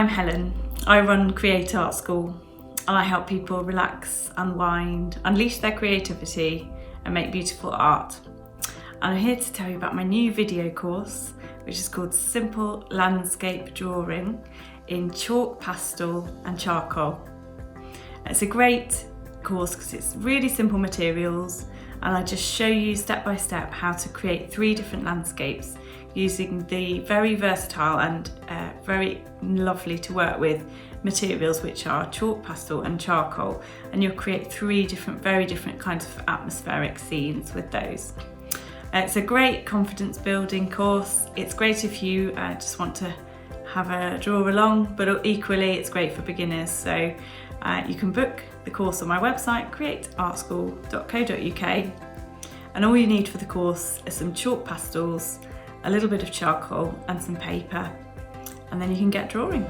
I'm Helen. I run Create Art School and I help people relax, unwind, unleash their creativity and make beautiful art. And I'm here to tell you about my new video course, which is called Simple Landscape Drawing in Chalk, Pastel and Charcoal. It's a great course because it's really simple materials and I just show you step by step how to create 3 different landscapes using the very versatile and very lovely to work with materials, which are chalk, pastel and charcoal, and you'll create 3 very different kinds of atmospheric scenes with those. It's a great confidence building course. It's great if you just want to have a draw along, but equally it's great for beginners. So you can book the course on my website, createartschool.co.uk, and all you need for the course is some chalk pastels, a little bit of charcoal and some paper, and then you can get drawing.